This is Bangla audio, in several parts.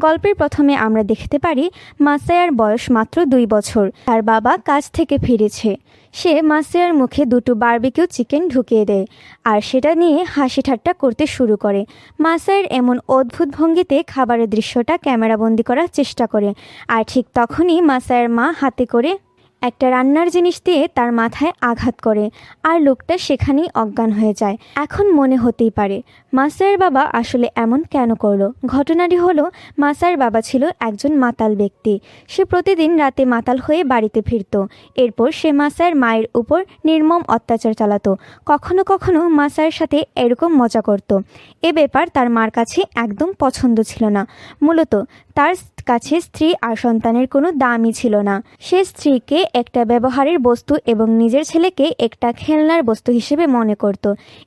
গল্পের প্রথমে আমরা দেখতে পারি মাসায়ার বয়স মাত্র 2 বছর। তার বাবা কাজ থেকে ফিরেছে। সে মাসায়ার মুখে 2টো বারবিকিউ চিকেন ঢুকিয়ে দেয় আর সেটা নিয়ে হাসি ঠাট্টা করতে শুরু করে। মাসায়ার এমন অদ্ভুত ভঙ্গিতে খাবারের দৃশ্যটা ক্যামেরাবন্দি করার চেষ্টা করে। আর ঠিক তখনই মাসায়ার মা হাতে করে একটা রান্নার জিনিস দিয়ে তার মাথায় আঘাত করে আর লোকটা সেখানেই অজ্ঞান হয়ে যায়। এখন মনে হতেই পারে মাসায়ের বাবা আসলে এমন কেন করলো। ঘটনাটি হলো, মাসায়ের বাবা ছিল একজন মাতাল ব্যক্তি। সে প্রতিদিন রাতে মাতাল হয়ে বাড়িতে ফিরত। এরপর সে মাসায়ের মায়ের উপর নির্মম অত্যাচার চালাতো। কখনো কখনো মাসায়ের সাথে এরকম মজা করত। এ ব্যাপার তার মার কাছে একদম পছন্দ ছিল না। মূলত তার কাছে স্ত্রী আর সন্তানের কোনো দামই ছিল না। সে স্ত্রীকে একটা ব্যবহারের বস্তু এবং নিজের ছেলেকে একটা খেলনার বস্তু হিসেবে মনে করত।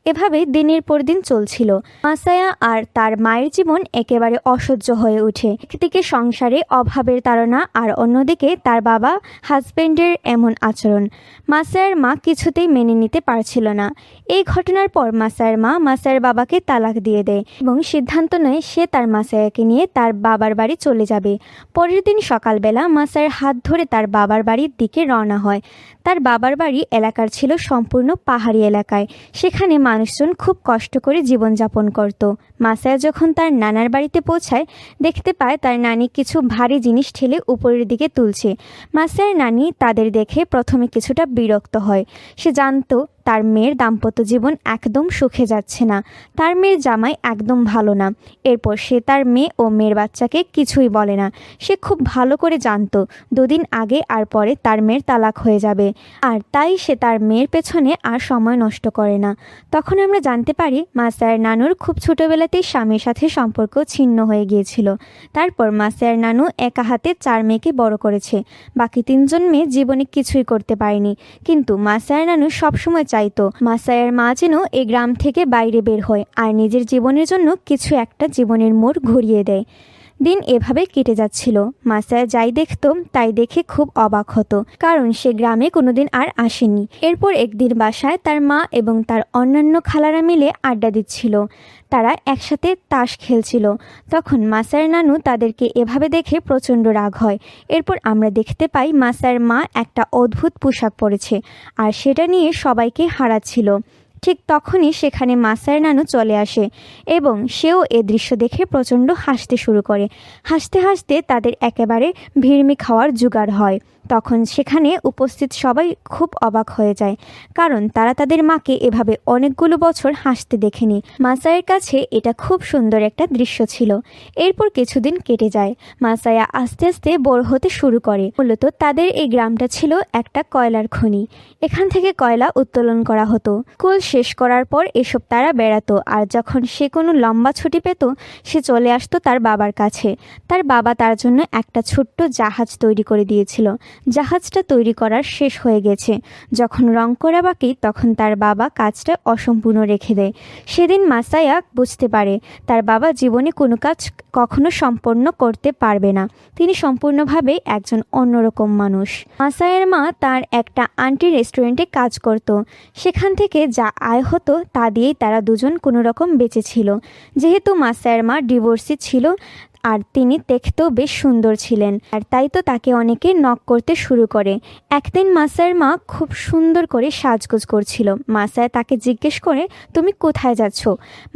এভাবে দিনের পর দিন চলছিল। মাসায়া আর তার মায়ের জীবন একেবারে অসহ্য হয়ে ওঠে। একদিকে সংসারে অভাবের তাড়না আর অন্যদিকে তার বাবা হাজবেন্ডের এমন আচরণ। মাসায়ার মা কিছুতেই মেনে নিতে পারছিল না। এই ঘটনার পর মাসায়ার মা মাসায়ার বাবাকে তালাক দিয়ে দেয় এবং সিদ্ধান্ত নেয় সে তার মাসায়াকে নিয়ে তার বাবার বাড়ি চলে যাবে। পরের দিন সকালবেলা মাসায়ার হাত ধরে তার বাবার বাড়ির দিকে রওনা হয়। তার বাবার বাড়ি এলাকার ছিল সম্পূর্ণ পাহাড়ি এলাকায়। সেখানে মানুষজন খুব কষ্ট করে জীবনযাপন করত। মাসায়া যখন তার নানার বাড়িতে পৌঁছায়, দেখতে পায় তার নানি কিছু ভারী জিনিস ঠেলে উপরের দিকে তুলছে। মাসায়ার নানি তাদের দেখে প্রথমে কিছুটা বিরক্ত হয়। সে জানতো তার মেয়ের দাম্পত্য জীবন একদম সুখে যাচ্ছে না। তার মেয়ের জামাই একদম ভালো না। এরপর সে তার মেয়ে ও মেয়ের বাচ্চাকে কিছুই বলে না। সে খুব ভালো করে জানতো 2 দিন আগে আর পরে তার মেয়ের তালাক হয়ে যাবে, আর তাই সে তার মেয়ের পেছনে আর সময় নষ্ট করে না। তখন আমরা জানতে পারি মাসায়ার নানুর খুব ছোটবেলাতেই স্বামীর সাথে সম্পর্ক ছিন্ন হয়ে গিয়েছিল। তারপর মাসায়ার নানু একা হাতে 4 মেয়েকে বড় করেছে। বাকি 3 জন মেয়ে জীবনে কিছুই করতে পারেনি। কিন্তু মাসায়ার নানু সবসময় চাইতো মাসায়ার মা যেন এই গ্রাম থেকে বাইরে বের হয় আর নিজের জীবনের জন্য কিছু একটা জীবনের মোড় ঘুরিয়ে দেয়। দিন এভাবে কেটে যাচ্ছিল। মাসায়া যাই দেখত তাই দেখে খুব অবাক হতো, কারণ সে গ্রামে কোনোদিন আর আসেনি। এরপর একদিন বাসায় তার মা এবং তার অন্যান্য খালারা মিলে আড্ডা দিচ্ছিল। তারা একসাথে তাস খেলছিল। তখন মাসায়ার নানু তাদেরকে এভাবে দেখে প্রচণ্ড রাগ হয়। এরপর আমরা দেখতে পাই মাসায়ার মা একটা অদ্ভুত পোশাক পরেছে আর সেটা নিয়ে সবাইকে হারাচ্ছিল। ঠিক তখনই সেখানে মাসায়ার নানু চলে আসে এবং সেও এ দৃশ্য দেখে প্রচণ্ড হাসতে শুরু করে। হাসতে হাসতে তাদের একেবারে ভিড়মি খাওয়ার জোগাড় হয়। তখন সেখানে উপস্থিত সবাই খুব অবাক হয়ে যায়, কারণ তারা তাদের মাকে এভাবে অনেকগুলো বছর হাসতে দেখেনি। মাসায়ের কাছে এটা খুব সুন্দর একটা দৃশ্য ছিল। এরপর কিছুদিন কেটে যায়। মাসায়া আস্তে আস্তে বড় হতে শুরু করে। মূলত তাদের এই গ্রামটা ছিল একটা কয়লার খনি। এখান থেকে কয়লা উত্তোলন করা হতো। স্কুল শেষ করার পর এসব তারা বেড়াতো, আর যখন সে কোনো লম্বা ছুটি পেত সে চলে আসতো তার বাবার কাছে। তার বাবা তার জন্য একটা ছোট্ট জাহাজ তৈরি করে দিয়েছিল। জাহাজটা তৈরি করার শেষ হয়ে গেছে। যখন রং করা বাকি তখন তার বাবা কাজটা অসম্পূর্ণ রেখে দেয়। সেদিন মাসায়া বুঝতে পারে তার বাবা জীবনে কোনো কাজ কখনো সম্পন্ন করতে পারবে না। তিনি সম্পূর্ণভাবে একজন অন্যরকম মানুষ। মাসায়ার মা তার একটা আন্টি রেস্টুরেন্টে কাজ করত। সেখান থেকে যা আয় হতো তা দিয়েই তারা দুজন কোনো রকম বেঁচে ছিল। যেহেতু মাসায়ার মা ডিভোর্সি ছিল আর তিনি দেখতেও বেশ সুন্দর ছিলেন, আর তাই তো তাকে অনেকে নক করতে শুরু করে। একদিন মাসায়ার মা খুব সুন্দর করে সাজগোজ করছিল। মাসায়া তাকে জিজ্ঞেস করে, তুমি কোথায় যাচ্ছ?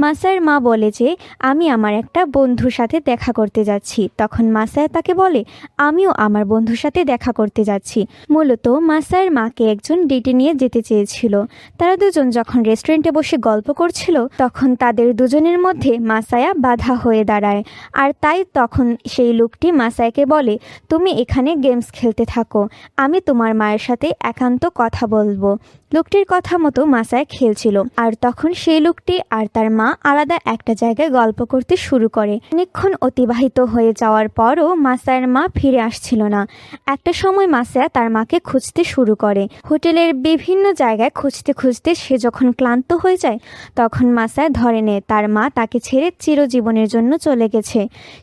মাসায়ার মা বলে যে আমি আমার একটা বন্ধুর সাথে দেখা করতে যাচ্ছি। তখন মাসায়া তাকে বলে, আমিও আমার বন্ধুর সাথে দেখা করতে যাচ্ছি। মূলত মাসায়ার মাকে একজন ডেটে নিয়ে যেতে চেয়েছিল। তারা দুজন যখন রেস্টুরেন্টে বসে গল্প করছিল তখন তাদের দুজনের মধ্যে মাসায়া বাধা হয়ে দাঁড়ায়। আর তাই তখন সেই লোকটি মাসায়াকে বলে, তুমি এখানে গেমস খেলতে থাকো, আমি তোমার মায়ের সাথে একান্ত কথা বলবো। লোকটির কথা মতো মাসায়া খেলছিল, আর তখন সেই লোকটি আর তার মা আলাদা একটা জায়গায় গল্প করতে শুরু করে। অনেকক্ষণ অতিবাহিত হয়ে যাওয়ার পরও মাসায়ার মা ফিরে আসছিল না। একটা সময় মাসায়া তার মাকে খুঁজতে শুরু করে। হোটেলের বিভিন্ন জায়গায় খুঁজতে খুঁজতে সে যখন ক্লান্ত হয়ে যায় তখন মাসায়া ধরে নেয় তার মা তাকে ছেড়ে চিরজীবনের জন্য চলে গেছে।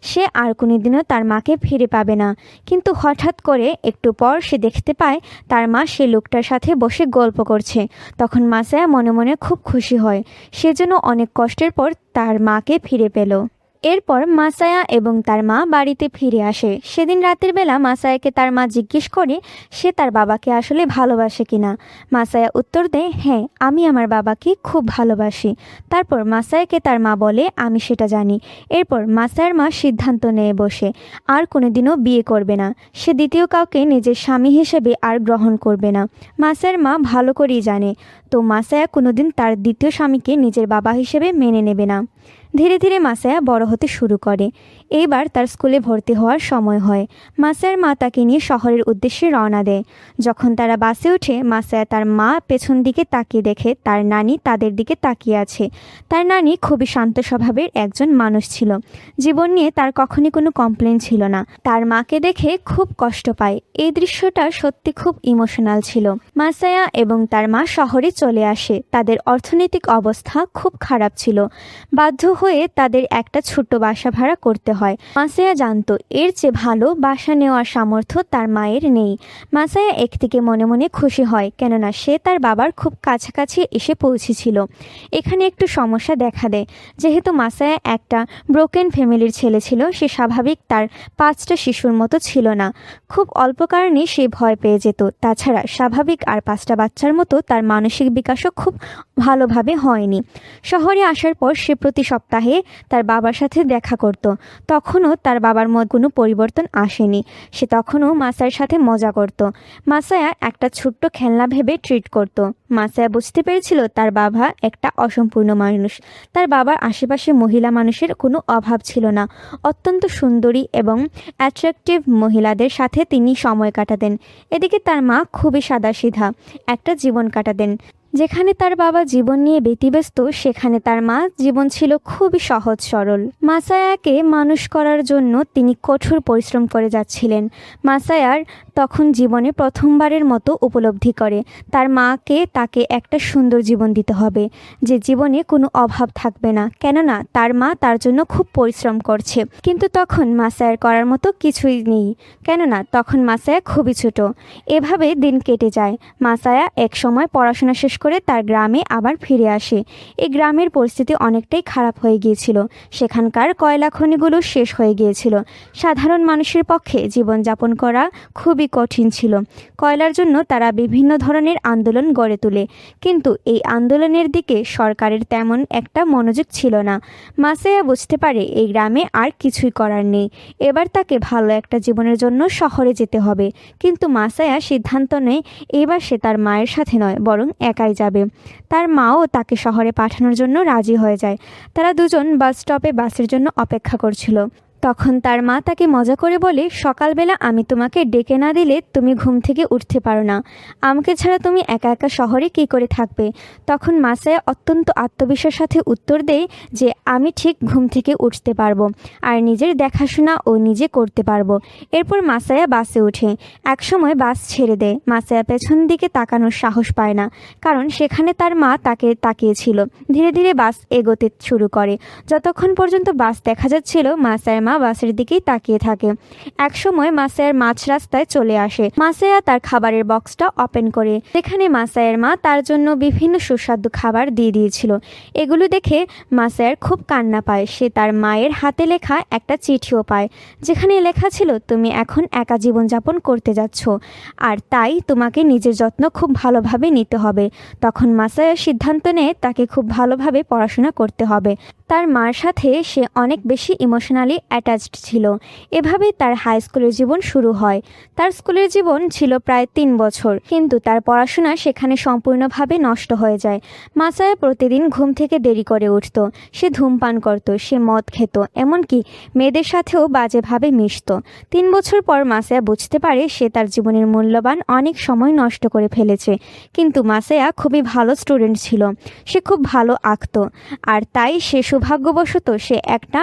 সে আর কোনোদিনও তার মাকে ফিরে পাবে না। কিন্তু হঠাৎ করে একটু পর সে দেখতে পায় তার মা সে লোকটার সাথে বসে গল্প করছে। তখন মাসায়া মনে মনে খুব খুশি হয়। সে যেন অনেক কষ্টের পর তার মাকে ফিরে পেল। এরপর মাসায়া এবং তার মা বাড়িতে ফিরে আসে। সেদিন রাতের বেলা মাসায়াকে তার মা জিজ্ঞেস করে সে তার বাবাকে আসলে ভালোবাসে কিনা। মাসায়া উত্তর দেয়, হ্যাঁ, আমি আমার বাবাকে খুব ভালোবাসি। তারপর মাসায়াকে তার মা বলে, আমি সেটা জানি। এরপর মাসায়ার মা সিদ্ধান্ত নিয়ে বসে আর কোনোদিনও বিয়ে করবে না। সে দ্বিতীয় কাউকে নিজের স্বামী হিসেবে আর গ্রহণ করবে না। মাসায়ার মা ভালো করেই জানে, তো মাসায়া কোনোদিন তার দ্বিতীয় স্বামীকে নিজের বাবা হিসেবে মেনে নেবে না। ধীরে ধীরে মাসায়া বড় হতে শুরু করে। এইবার তার স্কুলে ভর্তি হওয়ার সময় হয়। মাসায়ার মা তাকে নিয়ে শহরের উদ্দেশ্যে রওনা দেয়। যখন তারা বাসে ওঠে, মাসায়া তার মা পেছন দিকে তাকিয়ে দেখে তার নানি তাদের দিকে তাকিয়ে আছে। তার নানি খুবই শান্ত স্বভাবের একজন মানুষ ছিল। জীবন নিয়ে তার কখনই কোনো কমপ্লেন ছিল না। তার মাকে দেখে খুব কষ্ট পায়। এই দৃশ্যটা সত্যি খুব ইমোশনাল ছিল। মাসায়া এবং তার মা শহরে চলে আসে। তাদের অর্থনৈতিক অবস্থা খুব খারাপ ছিল। বাধ্য হয়ে তাদের একটা ছোট্ট বাসা ভাড়া করতে হয়। মাসায়া জানতো এর চেয়ে ভালো বাসা নেওয়ার সামর্থ্য তার মায়ের নেই। মাসায়া একদিকে মনে মনে খুশি হয়, কেননা সে তার বাবার খুব কাছাকাছি এসে পৌঁছেছিল। এখানে একটু সমস্যা দেখা দেয়। যেহেতু মাসায়া একটা ব্রোকেন ফ্যামিলির ছেলে ছিল, সে স্বাভাবিক তার 5টা শিশুর মতো ছিল না। খুব অল্প কারণে সে ভয় পেয়ে যেত। তাছাড়া স্বাভাবিক আর 5টা বাচ্চার মতো তার মানসিক বিকাশও খুব ভালোভাবে হয়নি। শহরে আসার পর সে প্রতি সপ্তাহে তার বাবার সাথে দেখা করত। তখনও তার বাবার মধ্যে কোনো পরিবর্তন আসেনি। সে তখনও মাসায়ার সাথে মজা করত। মাসায়া একটা ছোট্ট খেলনা ভেবে ট্রিট করত। মাসায়া বুঝতে পেরেছিল তার বাবা একটা অসম্পূর্ণ মানুষ। তার বাবার আশেপাশে মহিলা মানুষের কোনো অভাব ছিল না। অত্যন্ত সুন্দরী এবং অ্যাট্রাকটিভ মহিলাদের সাথে তিনি সময় কাটাতেন। এদিকে তার মা খুবই সাদাসিধা একটা জীবন কাটাতেন। যেখানে তার বাবা জীবন নিয়ে ব্যতিব্যস্ত, সেখানে তার মা জীবন ছিল খুবই সহজ সরল। মাসায়াকে মানুষ করার জন্য তিনি কঠোর পরিশ্রম করে যাচ্ছিলেন। মাসায়ার তখন জীবনে প্রথমবারের মতো উপলব্ধি করে তার মাকে তাকে একটা সুন্দর জীবন দিতে হবে, যে জীবনে কোনো অভাব থাকবে না, কেননা তার মা তার জন্য খুব পরিশ্রম করছে। কিন্তু তখন মাসায়ার করার মতো কিছুই নেই, কেননা তখন মাসায়া খুবই ছোট। এভাবে দিন কেটে যায়। মাসায়া এক সময় পড়াশোনা শেষ করে তার গ্রামে আবার ফিরে আসে। এই গ্রামের পরিস্থিতি অনেকটাই খারাপ হয়ে গিয়েছিল। সেখানকার কয়লা খনিগুলো শেষ হয়ে গিয়েছিল। সাধারণ মানুষের পক্ষে জীবনযাপন করা খুবই কঠিন ছিল। কয়লার জন্য তারা বিভিন্ন ধরনের আন্দোলন গড়ে তোলে, কিন্তু এই আন্দোলনের দিকে সরকারের তেমন একটা মনোযোগ ছিল না। মাসায়া বুঝতে পারে এই গ্রামে আর কিছুই করার নেই। এবার তাকে ভালো একটা জীবনের জন্য শহরে যেতে হবে। কিন্তু মাসায়া সিদ্ধান্ত নেয় এবার সে তার মায়ের সাথে নয়, বরং একাই যাবে। তার মাও তাকে শহরে পাঠানোর জন্য রাজি হয়ে যায়। তারা দুজন বাস স্টপে বাসের জন্য অপেক্ষা করছিল। তখন তার মা তাকে মজা করে বলে, সকালবেলা আমি তোমাকে ডেকে না দিলে তুমি ঘুম থেকে উঠতে পারো না। আমাকে ছাড়া তুমি একা একা শহরে কী করে থাকবে? তখন মাসায়া অত্যন্ত আত্মবিশ্বাসের সাথে উত্তর দেয় যে আমি ঠিক ঘুম থেকে উঠতে পারবো আর নিজের দেখাশোনা ও নিজে করতে পারবো। এরপর মাসায়া বাসে ওঠে। একসময় বাস ছেড়ে দেয়। মাসায়া পেছন দিকে তাকানোর সাহস পায় না, কারণ সেখানে তার মা তাকে তাকিয়েছিল। ধীরে ধীরে বাস এগোতে শুরু করে। যতক্ষণ পর্যন্ত বাস দেখা যাচ্ছিল, মাসায়ার মা বাসের দিকেই তাকিয়ে থাকে। একসময় মাসায়ার মাঝ রাস্তায় চলে আসে। মাসায়া তার খাবারের বক্সটা ওপেন করে, সেখানে মাসায়ার মা তার জন্য বিভিন্ন সুস্বাদু খাবার দিয়ে দিয়েছিল। এগুলো দেখে মাসায়ার খুব কান্না পায়। সে তার মায়ের হাতে লেখা একটা চিঠিও পায়, যেখানে লেখা ছিল, তুমি এখন একা জীবনযাপন করতে যাচ্ছ, আর তাই তোমাকে নিজের যত্ন খুব ভালোভাবে নিতে হবে। তখন মাসায়া সিদ্ধান্ত নেয় তাকে খুব ভালোভাবে পড়াশোনা করতে হবে। তার মার সাথে সে অনেক বেশি ইমোশনালি অ্যাটাচড ছিল। এভাবেই তার হাই স্কুলের জীবন শুরু হয়। তার স্কুলের জীবন ছিল প্রায় 3 বছর, কিন্তু তার পড়াশোনা সেখানে সম্পূর্ণভাবে নষ্ট হয়ে যায়। মাসায়া প্রতিদিন ঘুম থেকে দেরি করে উঠত। সে ধূমপান করত, সে মদ খেত, এমনকি মেয়েদের সাথেও বাজেভাবে মিশত। 3 বছর পর মাসায়া বুঝতে পারে সে তার জীবনের মূল্যবান অনেক সময় নষ্ট করে ফেলেছে। কিন্তু মাসায়া খুবই ভালো স্টুডেন্ট ছিল। সে খুব ভালো আঁকত, আর তাই সে সৌভাগ্যবশত সে একটা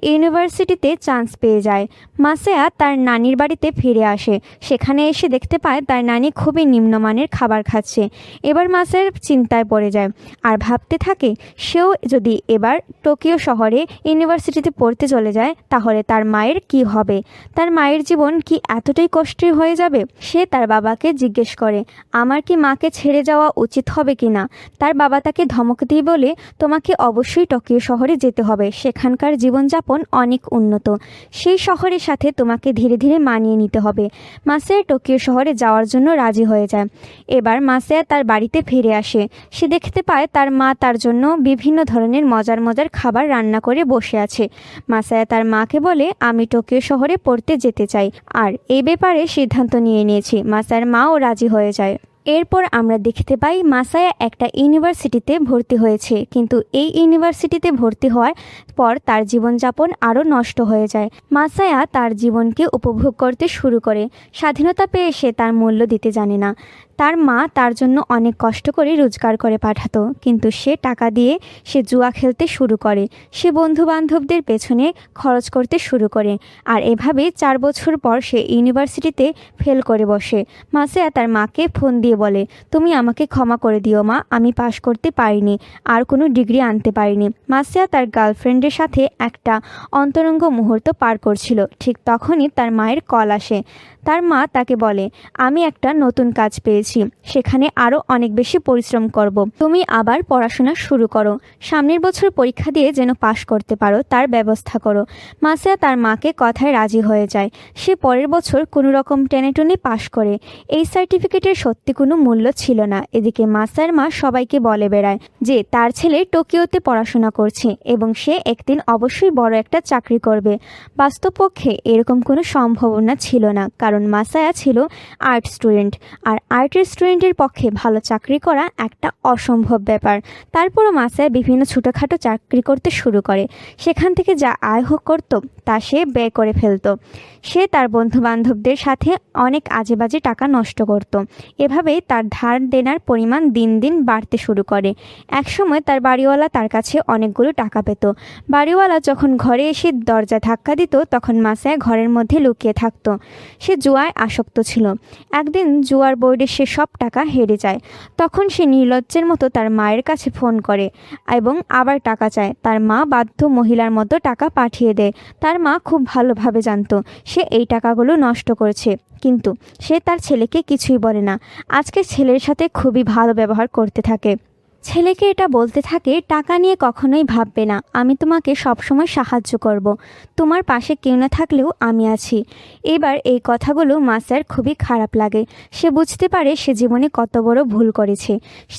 ইউনিভার্সিটিতে চান্স পেয়ে যায়। মাসায়া তার নানির বাড়িতে ফিরে আসে। সেখানে এসে দেখতে পায় তার নানি খুবই নিম্নমানের খাবার খাচ্ছে। এবার মাসায়ার চিন্তায় পড়ে যায় আর ভাবতে থাকে সেও যদি এবার টোকিও শহরে ইউনিভার্সিটিতে পড়তে চলে যায়, তাহলে তার মায়ের কি হবে? তার মায়ের জীবন কি এতটাই কষ্টের হয়ে যাবে? সে তার বাবাকে জিজ্ঞেস করে, আমার কি মাকে ছেড়ে যাওয়া উচিত হবে কিনা? তার বাবা তাকে ধমক দিয়ে বলে, তোমাকে অবশ্যই টোকিও শহরে শহরে যেতে হবে, সেখানকার জীবনযাপন অনেক উন্নত, সেই শহরের সাথে তোমাকে ধীরে ধীরে মানিয়ে নিতে হবে। মাসায়া টোকিও শহরে যাওয়ার জন্য রাজি হয়ে যায়। এবার মাসায়া তার বাড়িতে ফিরে আসে। সে দেখতে পায় তার মা তার জন্য বিভিন্ন ধরনের মজার মজার খাবার রান্না করে বসে আছে। মাসায়া তার মাকে বলে, আমি টোকিও শহরে পড়তে যেতে চাই, আর এই ব্যাপারে সিদ্ধান্ত নিয়ে নিয়েছি। মাসায়ার মাও রাজি হয়ে যায়। এরপর আমরা দেখতে পাই মাসায়া একটা ইউনিভার্সিটিতে ভর্তি হয়েছে, কিন্তু এই ইউনিভার্সিটিতে ভর্তি হওয়ার পর তার জীবনযাপন আরও নষ্ট হয়ে যায়। মাসায়া তার জীবনকে উপভোগ করতে শুরু করে। স্বাধীনতা পেয়ে সে তার মূল্য দিতে জানে না। তার মা তার জন্য অনেক কষ্ট করে রোজগার করে পাঠাতো, কিন্তু সে টাকা দিয়ে সে জুয়া খেলতে শুরু করে। সে বন্ধু বান্ধবদের পেছনে খরচ করতে শুরু করে, আর এভাবে 4 বছর পর সে ইউনিভার্সিটিতে ফেল করে বসে। মাসায়া তার মাকে ফোন দিয়ে বলে, তুমি আমাকে ক্ষমা করে দিও মা, আমি পাশ করতে পারিনি, আর কোনো ডিগ্রি আনতে পারিনি। মাসায়া তার গার্লফ্রেন্ডের সাথে একটা অন্তরঙ্গ মুহূর্ত পার করছিল, ঠিক তখনই তার মায়ের কল আসে। তার মা তাকে বলে, আমি একটা নতুন কাজ পেয়েছি, সেখানে আরও অনেক বেশি পরিশ্রম করব, তুমি আবার পড়াশোনা শুরু করো, সামনের বছর পরীক্ষা দিয়ে যেন পাশ করতে পারো তার ব্যবস্থা করো। মাসায়া তার মাকে কথায় রাজি হয়ে যায়। সে পরের বছর কোনো রকম টেনে পাশ করে। এই সার্টিফিকেটের সত্যি কোনো মূল্য ছিল না। এদিকে মাসায়ার মা সবাইকে বলে বেড়ায় যে তার ছেলে টোকিওতে পড়াশোনা করছে এবং সে একদিন অবশ্যই বড় একটা চাকরি করবে। বাস্তবপক্ষে এরকম কোনো সম্ভাবনা ছিল না, কারণ মাসায়া ছিল আর্ট স্টুডেন্ট, আর আর্টের স্টুডেন্টের পক্ষে ভালো চাকরি করা একটা অসম্ভব ব্যাপার। তারপরও মাসায়া বিভিন্ন ছোটোখাটো চাকরি করতে শুরু করে। সেখান থেকে যা আয় করত তা সে ব্যয় করে ফেলত। সে তার বন্ধু বান্ধবদের সাথে অনেক আজে বাজে টাকা নষ্ট করত। এভাবেই তার ধার দেনার পরিমাণ দিন দিন বাড়তে শুরু করে। একসময় তার বাড়িওয়ালা তার কাছে অনেকগুলো টাকা পেত। বাড়িওয়ালা যখন ঘরে এসে দরজা ধাক্কা দিত, তখন মাসায়া ঘরের মধ্যে লুকিয়ে থাকতো। সে জুয়ায় আসক্ত ছিল। একদিন জুয়ার বোর্ডে সে সব টাকা হেরে যায়। তখন সে নির্লজ্জের মতো তার মায়ের কাছে ফোন করে এবং আবার টাকা চায়। তার মা বাধ্য মহিলার মতো টাকা পাঠিয়ে দেয়। তার মা খুব ভালোভাবে জানতো সে এই টাকাগুলো নষ্ট করছে, কিন্তু সে তার ছেলেকে কিছুই বলে না। আজকে ছেলের সাথে খুবই ভালো ব্যবহার করতে থাকে। ছেলেকে এটা বলতে থাকে, টাকা নিয়ে কখনোই ভাববে না, আমি তোমাকে সবসময় সাহায্য করব, তোমার পাশে কেউ না থাকলেও আমি আছি। এবার এই কথাগুলো মাসায়ার খুবই খারাপ লাগে। সে বুঝতে পারে সে জীবনে কত বড় ভুল করেছে।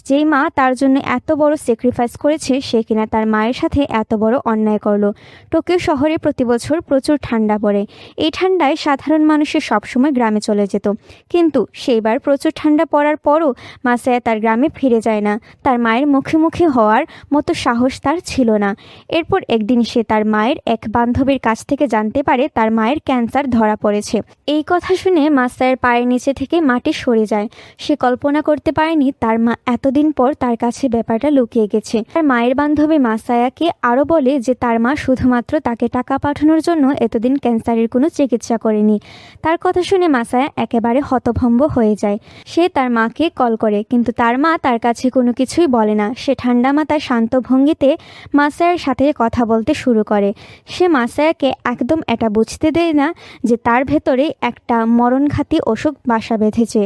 যেই মা তার জন্য এত বড় স্যাক্রিফাইস করেছে, সে কিনা তার মায়ের সাথে এত বড় অন্যায় করলো। টোকিও শহরে প্রতি বছর প্রচুর ঠান্ডা পড়ে। এই ঠান্ডায় সাধারণ মানুষের সবসময় গ্রামে চলে যেত, কিন্তু সেইবার প্রচুর ঠান্ডা পড়ার পরও মাসায়া তার গ্রামে ফিরে যায় না। তার মায়ের মুখোমুখি হওয়ার মতো সাহস তার ছিল না। এরপর একদিন সে তার মায়ের এক বান্ধবীর কাছ থেকে জানতে পারে তার মায়ের ক্যান্সার ধরা পড়েছে। এই কথা শুনে মাসায়ার পায়ের নিচে থেকে মাটি সরে যায়। সে কল্পনা করতে পারেনি তার মা এতদিন পর তার কাছে ব্যাপারটা লুকিয়ে গেছে। তার মায়ের বান্ধবী মাসায়াকে আরও বলে যে তার মা শুধুমাত্র তাকে টাকা পাঠানোর জন্য এতদিন ক্যান্সারের কোনো চিকিৎসা করেনি। তার কথা শুনে মাসায়া একেবারে হতভম্ব হয়ে যায়। সে তার মাকে কল করে, কিন্তু তার মা তার কাছে কোনো কিছুই বলে না। সে ঠান্ডা মাথায় শান্ত ভঙ্গিতে মাসায়ার সাথে কথা বলতে শুরু করে। সে মাসায়াকে একদম এটা বুঝতে দেয় না যে তার ভেতরে একটা মরণঘাতী অসুখ বাসা বেঁধেছে।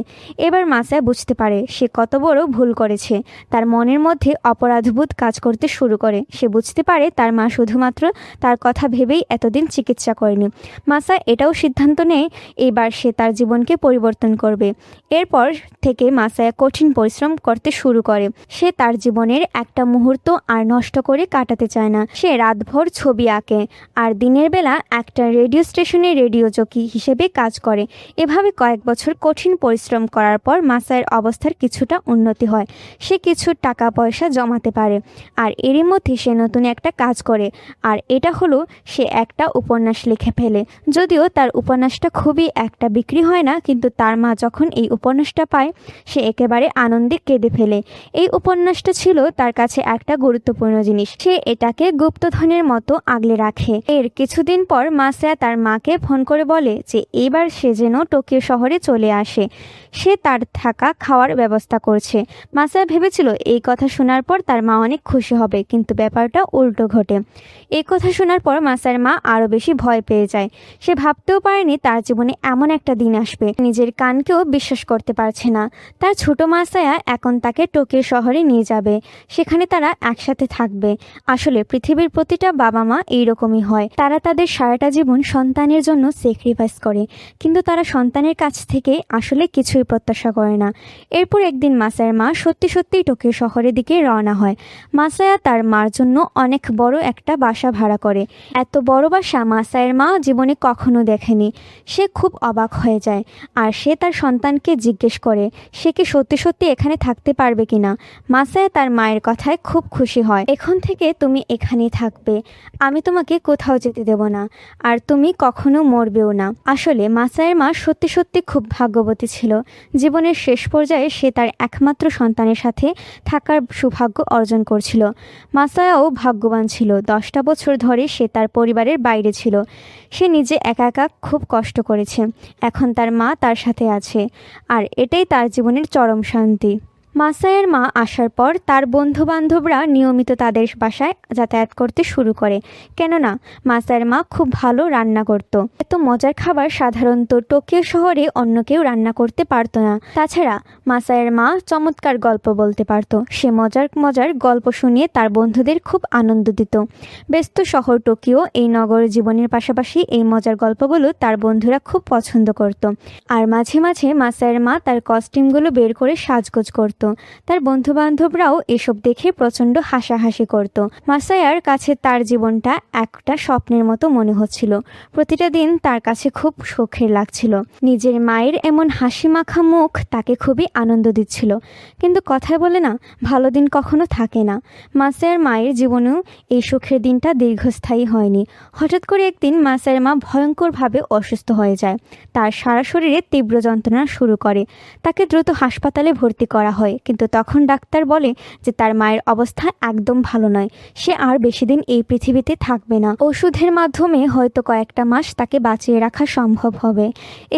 এবার মাসায়া বুঝতে পারে সে কত বড় ভুল করেছে। তার মনের মধ্যে অপরাধবোধ কাজ করতে শুরু করে। সে বুঝতে পারে তার মা শুধুমাত্র তার কথা ভেবেই এতদিন চিকিৎসা করেনি। মাসায়া এটাও সিদ্ধান্ত নেয় এবার সে তার জীবনকে পরিবর্তন করবে। এরপর থেকে মাসায়া কঠিন পরিশ্রম করতে শুরু করে। সে তার জীবনের একটা মুহূর্ত আর নষ্ট করে কাটাতে চায় না। সে রাতভর ছবি আঁকে আর দিনের বেলা একটা রেডিও স্টেশনে রেডিও জকি হিসেবে কাজ করে। এভাবে কয়েক বছর কঠিন পরিশ্রম করার পর মাসায়ের অবস্থার কিছুটা উন্নতি হয়। সে কিছু টাকা পয়সা জমাতে পারে, আর এরই মধ্যে সে নতুন একটা কাজ করে, আর এটা হলো সে একটা উপন্যাস লিখে ফেলে। যদিও তার উপন্যাসটা খুবই একটা বিক্রি হয় না, কিন্তু তার মা যখন এই উপন্যাসটা পায় সে একেবারে আনন্দে কেঁদে ফেলে। এই উপন্যাসটা ছিল তার কাছে একটা গুরুত্বপূর্ণ জিনিস। সে এটাকে গুপ্তধনের মতো আগলে রাখে। এর কিছুদিন পর মাসায়া তার মাকে ফোন করে বলে যে এবার সে যেন টোকিও শহরে চলে আসে। সে তার থাকা খাওয়ার ব্যবস্থা করছে। মাসায়া ভেবেছিল এই কথা শোনার পর তার মা অনেক খুশি হবে, কিন্তু ব্যাপারটা উল্টো ঘটে। এই কথা শোনার পর মাসায়ার মা আরো বেশি ভয় পেয়ে যায়। সে ভাবতেও পারেনি তার জীবনে এমন একটা দিন আসবে। নিজের কানকেও বিশ্বাস করতে পারছে না। তার ছোট মাসায়া এখন তাকে টোকিও শহরে নিয়ে নিয়ে যাবে, সেখানে তারা একসাথে থাকবে। আসলে পৃথিবীর প্রতিটা বাবা মা এইরকমই হয়, তারা তাদের সারাটা জীবন সন্তানের জন্য স্যাক্রিফাইস করে, কিন্তু তারা সন্তানের কাছ থেকে আসলে কিছুই প্রত্যাশা করে না। এরপর একদিন মাসায়ার মা সত্যি সত্যিই টোকিও শহরের দিকে রওনা হয়। মাসায়া তার মার জন্য অনেক বড় একটা বাসা ভাড়া করে। এত বড় বাসা মাসায়ার মা জীবনে কখনো দেখেনি। সে খুব অবাক হয়ে যায়, আর সে তার সন্তানকে জিজ্ঞেস করে সে কি সত্যি সত্যি এখানে থাকতে পারবে কিনা। মাসায়া তার মায়ের কথায় খুব খুশি হয়। এখন থেকে তুমি এখানেই থাকবে, আমি তোমাকে কোথাও যেতে দেব না, আর তুমি কখনো মরবেও না। আসলে মাসায়ার মা সত্যি সত্যি খুব ভাগ্যবতী ছিল। জীবনের শেষ পর্যায়ে সে তার একমাত্র সন্তানের সাথে থাকার সৌভাগ্য অর্জন করছিল। মাসায়াও ভাগ্যবান ছিল। 10টা বছর ধরে সে তার পরিবারের বাইরে ছিল। সে নিজে একা একা খুব কষ্ট করেছে। এখন তার মা তার সাথে আছে, আর এটাই তার জীবনের চরম শান্তি। মাসায়ার মা আসার পর তার বন্ধু বান্ধবরা নিয়মিত তাদের বাসায় যাতায়াত করতে শুরু করে, কেননা মাসায়ার মা খুব ভালো রান্না করত। এত মজার খাবার সাধারণত টোকিও শহরে অন্য কেউ রান্না করতে পারতো না। তাছাড়া মাসায়ার মা চমৎকার গল্প বলতে পারত। সে মজার মজার গল্প শুনিয়ে তার বন্ধুদের খুব আনন্দ দিত। ব্যস্ত শহর টোকিও এই নগর জীবনের পাশাপাশি এই মজার গল্পগুলো তার বন্ধুরা খুব পছন্দ করত। আর মাঝে মাঝে মাসায়ার মা তার কস্টিউমগুলো বের করে সাজগোজ করত। তার বন্ধু বান্ধবরাও এসব দেখে প্রচন্ড হাসাহাসি করত। মাসায়ার কাছে তার জীবনটা একটা স্বপ্নের মতো মনে হচ্ছিল। প্রতিটা দিন তার কাছে খুব সুখের লাগছিল। নিজের মায়ের এমন হাসি মাখা মুখ তাকে খুবই আনন্দ দিচ্ছিল। কিন্তু কথায় বলে না, ভালো দিন কখনো থাকে না। মাসায়ার মায়ের জীবনেও এই সুখের দিনটা দীর্ঘস্থায়ী হয়নি। হঠাৎ করে একদিন মাসায়ার মা ভয়ঙ্করভাবে অসুস্থ হয়ে যায়। তার সারা শরীরে তীব্র যন্ত্রণা শুরু করে। তাকে দ্রুত হাসপাতালে ভর্তি করা হয়, কিন্তু তখন ডাক্তার বলে যে তার মায়ের অবস্থা একদম ভালো নয়, সে আর বেশি দিন এই পৃথিবীতে থাকবে না। ওষুধের মাধ্যমে হয়তো কয়েকটা মাস তাকে বাঁচিয়ে রাখা সম্ভব হবে।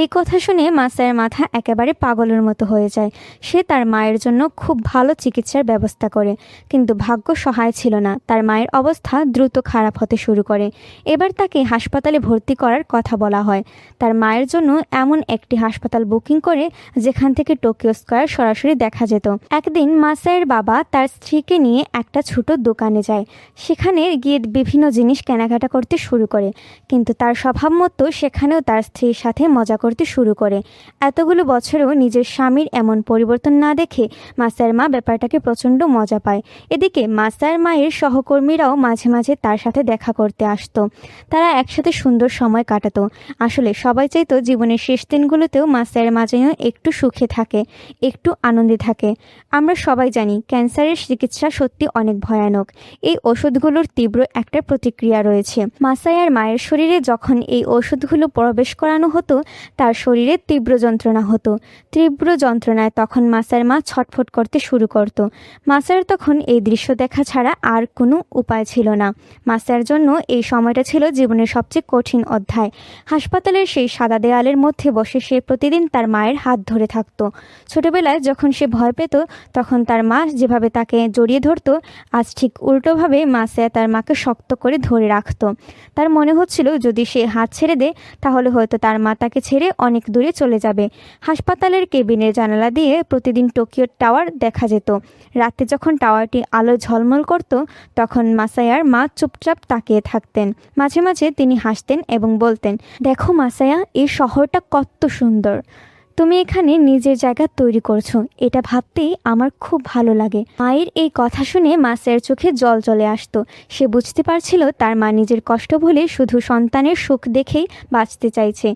এই কথা শুনে মাসায়ার মাথা একেবারে পাগলের মতো হয়ে যায়। সে তার মায়ের জন্য খুব ভালো চিকিৎসার ব্যবস্থা করে, কিন্তু ভাগ্য সহায় ছিল না। তার মায়ের অবস্থা দ্রুত খারাপ হতে শুরু করে। এবার তাকে হাসপাতালে ভর্তি করার কথা বলা হয়। তার মায়ের জন্য এমন একটি হাসপাতাল বুকিং করে যেখান থেকে টোকিও স্কয়ার সরাসরি দেখা যেত। একদিন মাসায়ার বাবা তার স্ত্রীকে নিয়ে একটা ছোট দোকানে যায়। সেখানে গিয়ে বিভিন্ন জিনিস কেনাকাটা করতে শুরু করে, কিন্তু তার স্বভাব মতো সেখানেও তার স্ত্রীর সাথে মজা করতে শুরু করে। এতগুলো বছরেও নিজের স্বামীর এমন পরিবর্তন না দেখে মাসায়ার মা ব্যাপারটাকে প্রচণ্ড মজা পায়। এদিকে মাসায়ার মায়ের সহকর্মীরাও মাঝে মাঝে তার সাথে দেখা করতে আসতো। তারা একসাথে সুন্দর সময় কাটাতো। আসলে সবাই চাইতো জীবনের শেষ দিনগুলোতেও মাসায়ার মা যেন একটু সুখে থাকে, একটু আনন্দে থাকে। আমরা সবাই জানি ক্যান্সারের চিকিৎসা সত্যি অনেক ভয়ানক। এই ওষুধগুলোর তীব্র একটা প্রতিক্রিয়া রয়েছে। মাসায়ার মায়ের শরীরে যখন এই ওষুধগুলো প্রবেশ করানো হতো, তার শরীরে তীব্র যন্ত্রণা হতো। তীব্র যন্ত্রণায় তখন মাসায়ার মা ছটফট করতে শুরু করত। মাসায়ার তখন এই দৃশ্য দেখা ছাড়া আর কোনো উপায় ছিল না। মাসায়ার জন্য এই সময়টা ছিল জীবনের সবচেয়ে কঠিন অধ্যায়। হাসপাতালের সেই সাদা দেয়ালের মধ্যে বসে সে প্রতিদিন তার মায়ের হাত ধরে থাকত। ছোটবেলায় যখন সে ভয় পেত, তখন তার মা যেভাবে তাকে জড়িয়ে ধরত, আজ ঠিক উল্টোভাবে মাসায়া তার মাকে শক্ত করে ধরে রাখত। তার মনে হচ্ছিল যদি সে হাত ছেড়ে দেয় তাহলে হয়তো তার মা তাকে ছেড়ে অনেক দূরে চলে যাবে। হাসপাতালের কেবিনের জানালা দিয়ে প্রতিদিন টোকিও টাওয়ার দেখা যেত। রাতে যখন টাওয়ারটি আলো ঝলমল করত, তখন মাসায়ার মা চুপচাপ তাকিয়ে থাকতেন। মাঝে মাঝে তিনি হাসতেন এবং বলতেন, দেখো মাসায়া, এই শহরটা কত সুন্দর। তুমি এখানে নিজের জায়গা তৈরি করছো, এটা ভাবতেই আমার খুব ভালো লাগে। মায়ের এই কথা শুনে মাসায়ার চোখে জল চলে আসতো। সে বুঝতে পারছিল তার মা নিজের কষ্ট ভুলে শুধু সন্তানের সুখ দেখেই বাঁচতে চাইছে।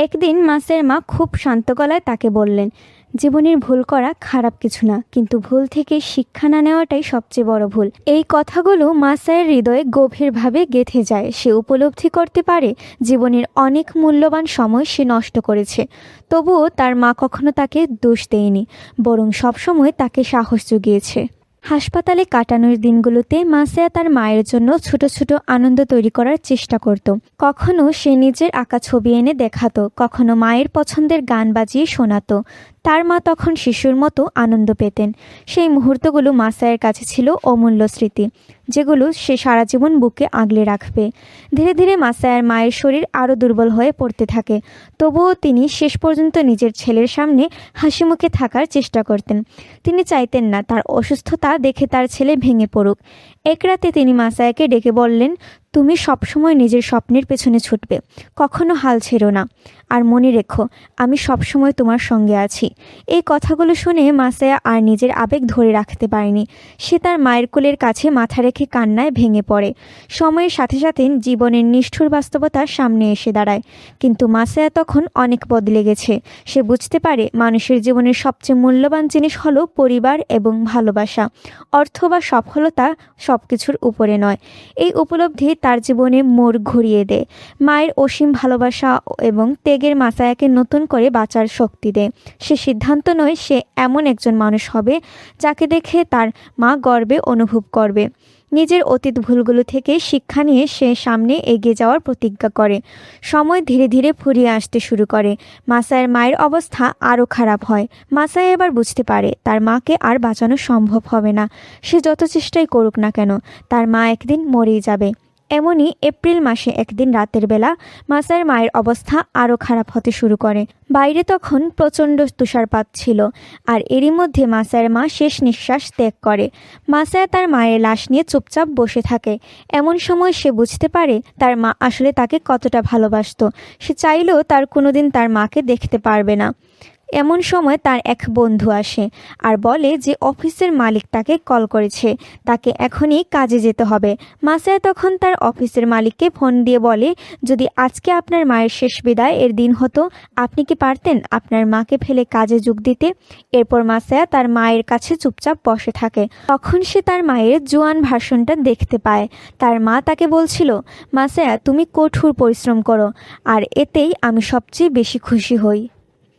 একদিন মাসায়ার মা খুব শান্ত গলায় তাকে বললেন, জীবনের ভুল করা খারাপ কিছু না, কিন্তু ভুল থেকে শিক্ষা না নেওয়াটাই সবচেয়ে বড় ভুল। এই কথাগুলো মাসায়ার হৃদয়ে গভীরভাবে গেঁথে যায়। সে উপলব্ধি করতে পারে জীবনের অনেক মূল্যবান সময় সে নষ্ট করেছে। তবুও তার মা কখনো তাকে দোষ দেয়নি, বরং সবসময় তাকে সাহস জুগিয়েছে। হাসপাতালে কাটানোর দিনগুলোতে মাসায়া তার মায়ের জন্য ছোট ছোট আনন্দ তৈরি করার চেষ্টা করত। কখনো সে নিজের আঁকা ছবি এনে দেখাতো, কখনো মায়ের পছন্দের গান বাজিয়ে শোনাতো। তার মা তখন শিশুর মতো আনন্দ পেতেন। সেই মুহূর্তগুলো মাসায়ার কাছে ছিল অমূল্য স্মৃতি। যেগুলো সে সারা জীবন বুকে আগলে রাখবে। ধীরে ধীরে মাসায়ার মায়ের শরীর আরও দুর্বল হয়ে পড়তে থাকে। তবুও তিনি শেষ পর্যন্ত নিজের ছেলের সামনে হাসি মুখে থাকার চেষ্টা করতেন। তিনি চাইতেন না তার অসুস্থতা দেখে তার ছেলে ভেঙে পড়ুক। এক রাতে তিনি মাসায়াকে ডেকে বললেন, তুমি সবসময় নিজের স্বপ্নের পেছনে ছুটবে, কখনো হাল ছেড়ো না, আর মনে রেখো আমি সবসময় তোমার সঙ্গে আছি। এই কথাগুলো শুনে মাসায়া আর নিজের আবেগ ধরে রাখতে পারেনি। সে তার মায়ের কোলের কাছে মাথা রেখে কান্নায় ভেঙে পড়ে। সময়ের সাথে সাথে জীবনের নিষ্ঠুর বাস্তবতা সামনে এসে দাঁড়ায়। কিন্তু মাসায়া তখন অনেক বদলে গেছে। সে বুঝতে পারে মানুষের জীবনের সবচেয়ে মূল্যবান জিনিস হলো পরিবার এবং ভালোবাসা। অর্থ বা সফলতা সব কিছুর উপরে নয়। এই উপলব্ধি তার জীবনে মোড় ঘুরিয়ে দেয়। মায়ের অসীম ভালোবাসা এবং ত্যাগের মাসায়াকে নতুন করে বাঁচার শক্তি দেয়। সে সিদ্ধান্ত নয় সে এমন একজন মানুষ হবে যাকে দেখে তার মা গর্বে অনুভব করবে। নিজের অতীত ভুলগুলো থেকে শিক্ষা নিয়ে সে সামনে এগিয়ে যাওয়ার প্রতিজ্ঞা করে। সময় ধীরে ধীরে ফুরিয়ে আসতে শুরু করে। মাসায়ার মায়ের অবস্থা আরও খারাপ হয়। মাসায়া এবার বুঝতে পারে তার মাকে আর বাঁচানো সম্ভব হবে না। সে যত চেষ্টাই করুক না কেন তার মা একদিন মরেই যাবে। এমনই এপ্রিল মাসে একদিন রাতের বেলা মাসায়ার মায়ের অবস্থা আরও খারাপ হতে শুরু করে। বাইরে তখন প্রচণ্ড তুষারপাত ছিল, আর এরই মধ্যে মাসায়ার মা শেষ নিঃশ্বাস ত্যাগ করে। মাসায়া তার মায়ের লাশ নিয়ে চুপচাপ বসে থাকে। এমন সময় সে বুঝতে পারে তার মা আসলে তাকে কতটা ভালোবাসতো। সে চাইলেও তার কোনোদিন তার মাকে দেখতে পারবে না। এমন সময় তার এক বন্ধু আসে আর বলে যে অফিসের মালিক তাকে কল করেছে, তাকে এখনই কাজে যেতে হবে। মাসায়া তখন তার অফিসের মালিককে ফোন দিয়ে বলে, যদি আজকে আপনার মায়ের শেষ বিদায় এর দিন হতো, আপনি কি পারতেন আপনার মাকে ফেলে কাজে যোগ দিতে? এরপর মাসায়া তার মায়ের কাছে চুপচাপ বসে থাকে। তখন সে তার মায়ের জোয়ান ভার্সনটা দেখতে পায়। তার মা তাকে বলছিল, মাসায়া তুমি কঠোর পরিশ্রম করো, আর এতেই আমি সবচেয়ে বেশি খুশি হই।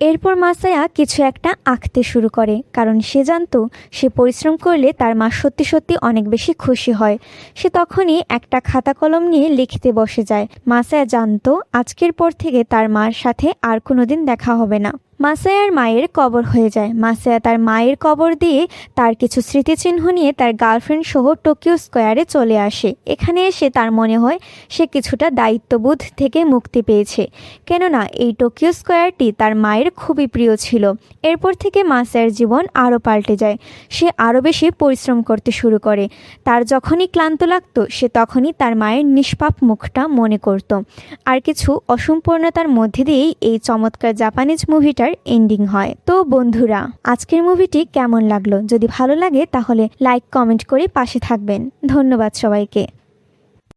এরপর মাসায়া কিছু একটা আঁকতে শুরু করে, কারণ সে জানতো সে পরিশ্রম করলে তার মা সত্যি সত্যি অনেক বেশি খুশি হয়। সে তখনই একটা খাতা কলম নিয়ে লিখতে বসে যায়। মাসায়া জানতো আজকের পর থেকে তার মার সাথে আর কোনোদিন দেখা হবে না। মাসায়ার মায়ের কবর হয়ে যায়। মাসায়া তার মায়ের কবর দিয়ে তার কিছু স্মৃতিচিহ্ন নিয়ে তার গার্লফ্রেন্ড সহ টোকিও স্কোয়ারে চলে আসে। এখানে এসে তার মনে হয় সে কিছুটা দায়িত্ববোধ থেকে মুক্তি পেয়েছে, কেননা এই টোকিও স্কোয়ারটি তার মায়ের খুবই প্রিয় ছিল। এরপর থেকে মাসায়ার জীবন আরও পাল্টে যায়। সে আরও বেশি পরিশ্রম করতে শুরু করে। তার যখনই ক্লান্ত লাগতো সে তখনই তার মায়ের নিষ্পাপ মুখটা মনে করত। আর কিছু অসম্পূর্ণতার মধ্যে দিয়েই এই চমৎকার জাপানিজ মুভিটার এন্ডিং হয়। তো বন্ধুরা, আজকের মুভিটি কেমন লাগলো? যদি ভালো লাগে তাহলে লাইক কমেন্ট করে পাশে থাকবেন। ধন্যবাদ সবাইকে।